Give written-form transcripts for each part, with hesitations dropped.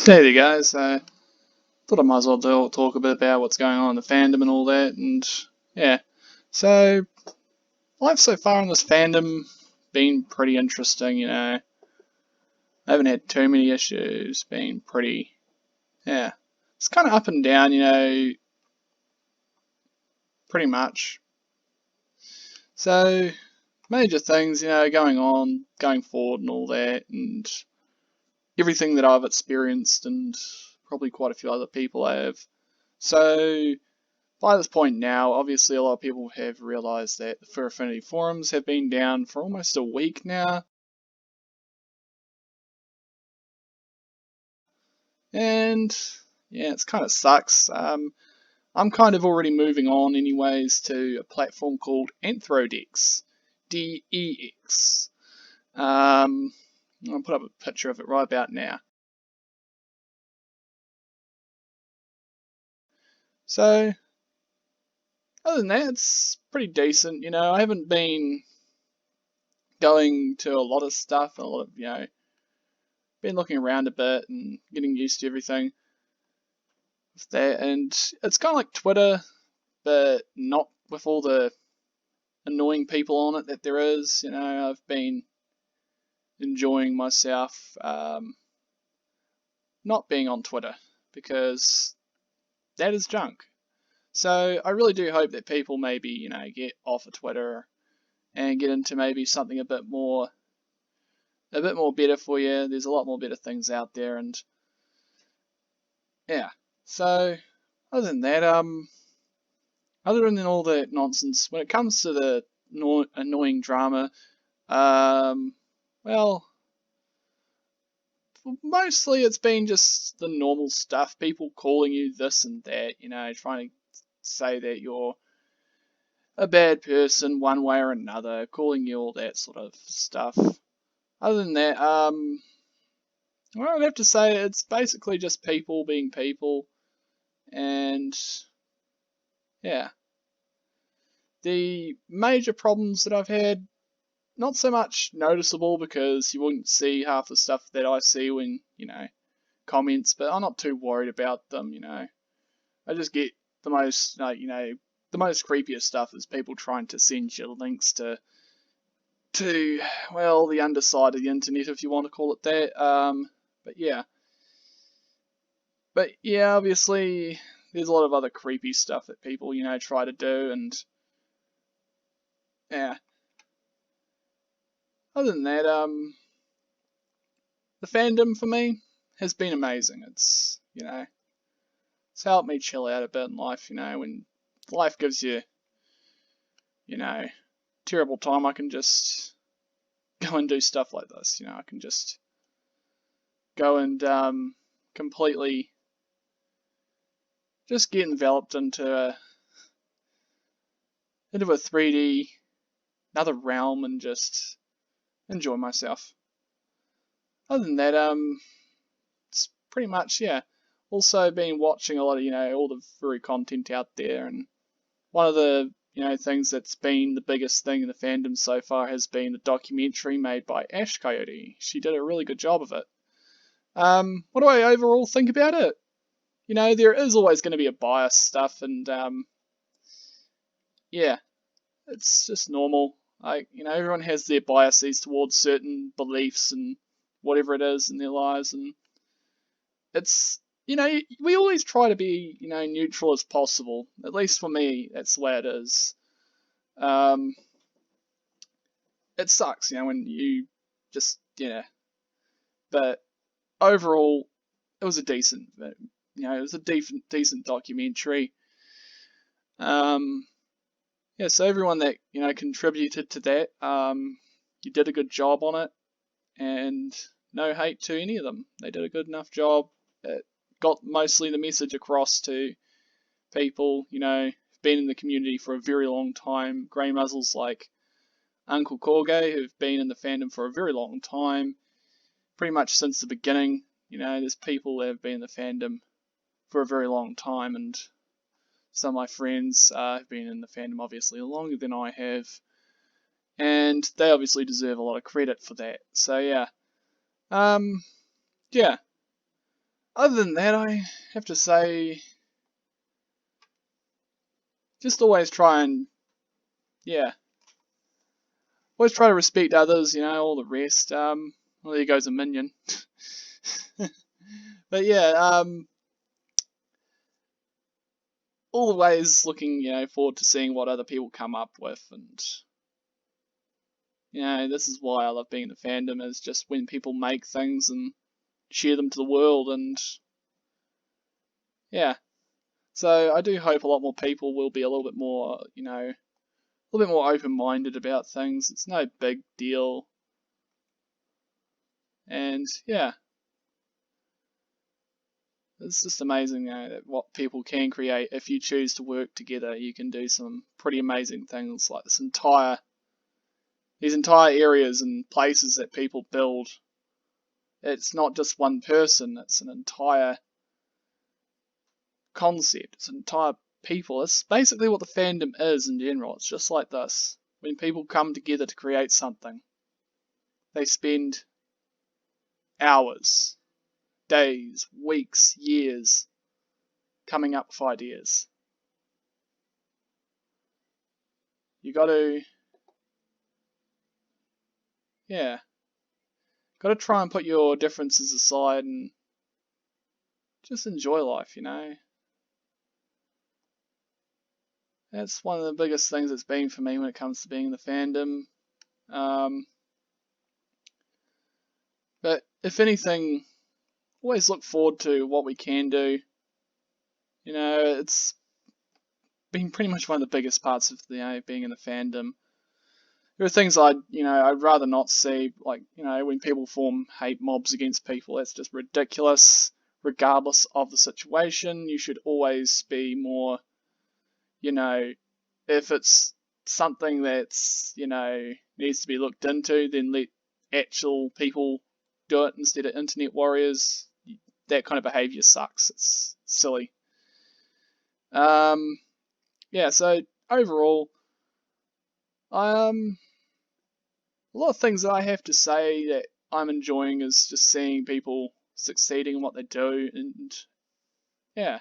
There you go. So thought I might as well talk a bit about what's going on in the fandom and all that. And yeah, so life so far in this fandom been pretty interesting. I haven't had too many issues. Been pretty, yeah, it's kind of up and down. Pretty much. So major things, going forward and all that, and everything that I've experienced, and probably quite a few other people have. So by this point now, obviously a lot of people have realised that the Affinity Forums have been down for almost a week now. And yeah, it's kind of sucks. I'm kind of already moving on anyways to a platform called Anthrodex. DEX. I'll put up a picture of it right about now. So, other than that, it's pretty decent. I haven't been going to a lot of stuff, and a lot of, been looking around a bit and getting used to everything with that. And it's kind of like Twitter, but not with all the annoying people on it that there is. I've been enjoying myself not being on Twitter because that is junk. So I really do hope that people maybe, get off of Twitter and get into maybe something a bit more better for you. There's a lot more better things out there, and yeah. So other than that, other than all that nonsense, when it comes to the annoying drama, well, mostly it's been just the normal stuff. People calling you this and that, trying to say that you're a bad person one way or another, calling you all that sort of stuff. Other than that, well, I'd have to say it's basically just people being people, and yeah. The major problems that I've had, not so much noticeable because you wouldn't see half the stuff that I see when, comments, but I'm not too worried about them, I just get the most, the most creepiest stuff is people trying to send you links to well, the underside of the internet, if you want to call it that. But yeah, obviously there's a lot of other creepy stuff that people, try to do, and yeah. Other than that, the fandom for me has been amazing. It's it's helped me chill out a bit in life. When life gives you, terrible time, I can just go and do stuff like this. I can just go and completely just get enveloped into a 3D, another realm, and just enjoy myself. Other than that, it's pretty much, yeah. Also been watching a lot of, all the furry content out there, and one of the, things that's been the biggest thing in the fandom so far has been the documentary made by Ash Coyote. She did a really good job of it. What do I overall think about it? There is always going to be a bias stuff, and yeah, it's just normal. Everyone has their biases towards certain beliefs and whatever it is in their lives, and it's, we always try to be, neutral as possible. At least for me, that's the way it is. It sucks, when you just, but overall, it was a decent, it was a decent documentary. Yeah, so everyone that, contributed to that, you did a good job on it, and no hate to any of them. They did a good enough job. It got mostly the message across to people, who've been in the community for a very long time. Grey muzzles like Uncle Corgay, who've been in the fandom for a very long time, pretty much since the beginning. There's people that have been in the fandom for a very long time, and some of my friends have been in the fandom obviously longer than I have, and they obviously deserve a lot of credit for that. So yeah, yeah. other than that, I have to say, just always try and, yeah, always try to respect others, all the rest. Well, there goes a minion. But yeah, always looking, forward to seeing what other people come up with, and this is why I love being in the fandom, is just when people make things and share them to the world, and yeah. So I do hope a lot more people will be a little bit more, a little bit more open-minded about things. It's no big deal, and yeah, it's just amazing, what people can create if you choose to work together. You can do some pretty amazing things, like these entire areas and places that people build. It's not just one person, it's an entire concept, it's an entire people. It's basically what the fandom is in general. It's just like this. When people come together to create something, they spend hours, days, weeks, years coming up with ideas. You gotta, yeah, gotta try and put your differences aside and just enjoy life, That's one of the biggest things it's been for me when it comes to being in the fandom. But if anything, always look forward to what we can do. It's been pretty much one of the biggest parts of being in the fandom. There are things I'd rather not see, like when people form hate mobs against people. That's just ridiculous. Regardless of the situation, you should always be more, if it's something that's needs to be looked into, then let actual people do it instead of internet warriors. That kind of behavior sucks. It's silly. Yeah. So overall, a lot of things that I have to say that I'm enjoying is just seeing people succeeding in what they do, and yeah.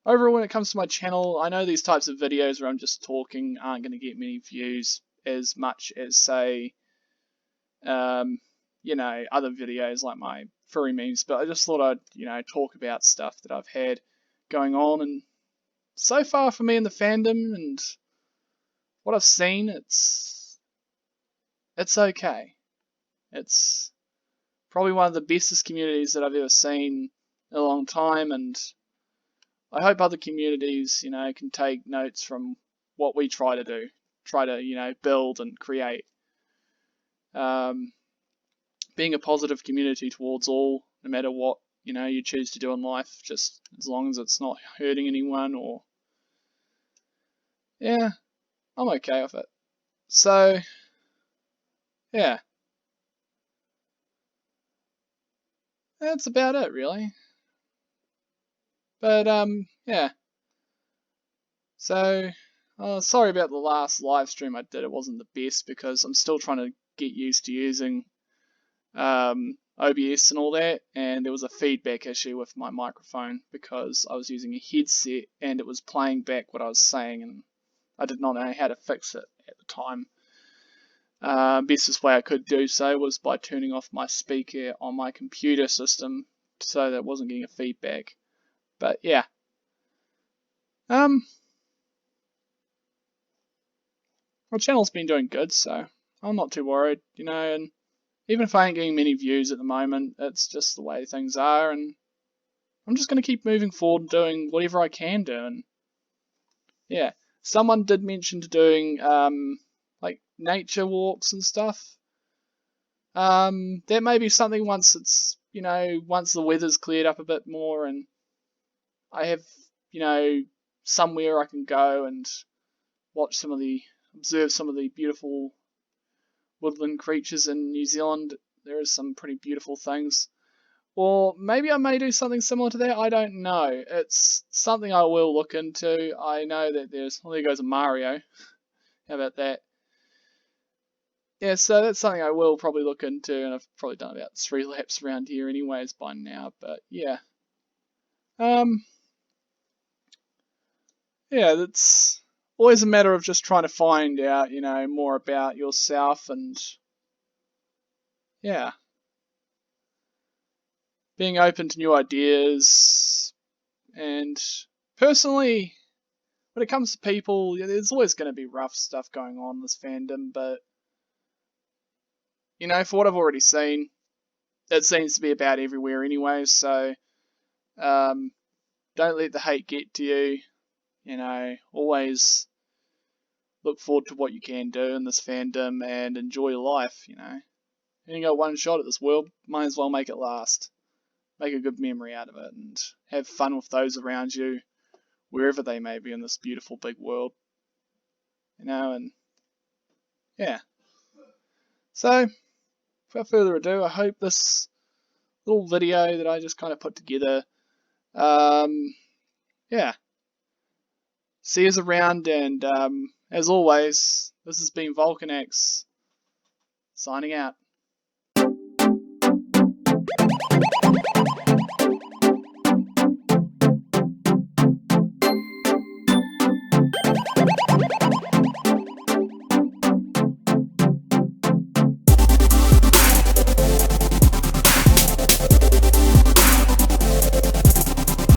Overall, when it comes to my channel, I know these types of videos where I'm just talking aren't going to get many views as much as, say, other videos like my furry memes, but I just thought I'd, talk about stuff that I've had going on, and so far for me in the fandom and what I've seen, it's okay. It's probably one of the bestest communities that I've ever seen in a long time, and I hope other communities, can take notes from what we try to do, build and create. Being a positive community towards all, no matter what, you choose to do in life, just as long as it's not hurting anyone, or, yeah, I'm okay with it. So, yeah, that's about it, really. But, yeah. So, sorry about the last live stream I did. It wasn't the best because I'm still trying to get used to using OBS and all that, and there was a feedback issue with my microphone because I was using a headset and it was playing back what I was saying, and I did not know how to fix it at the time. Bestest way I could do so was by turning off my speaker on my computer system so that it wasn't getting a feedback. But yeah, my channel's been doing good, so I'm not too worried, and even if I ain't getting many views at the moment, it's just the way things are, and I'm just going to keep moving forward and doing whatever I can do. And yeah, someone did mention to doing like nature walks and stuff. That may be something once it's once the weather's cleared up a bit more and I have somewhere I can go and observe some of the beautiful woodland creatures in New Zealand. There is some pretty beautiful things. Or maybe I may do something similar to that. I don't know. It's something I will look into. I know that there goes a Mario. How about that? yeah, so that's something I will probably look into, and I've probably done about 3 laps around here anyways by now, but yeah. Yeah, that's always a matter of just trying to find out, more about yourself, and yeah, being open to new ideas. And personally, when it comes to people, there's always going to be rough stuff going on in this fandom, but for what I've already seen, it seems to be about everywhere anyway, so don't let the hate get to you. Always look forward to what you can do in this fandom and enjoy life. You got one shot at this world, might as well make it last. Make a good memory out of it and have fun with those around you, wherever they may be in this beautiful big world. And yeah. So, without further ado, I hope this little video that I just kind of put together, yeah, see us around, and as always, this has been Vulcanax, signing out.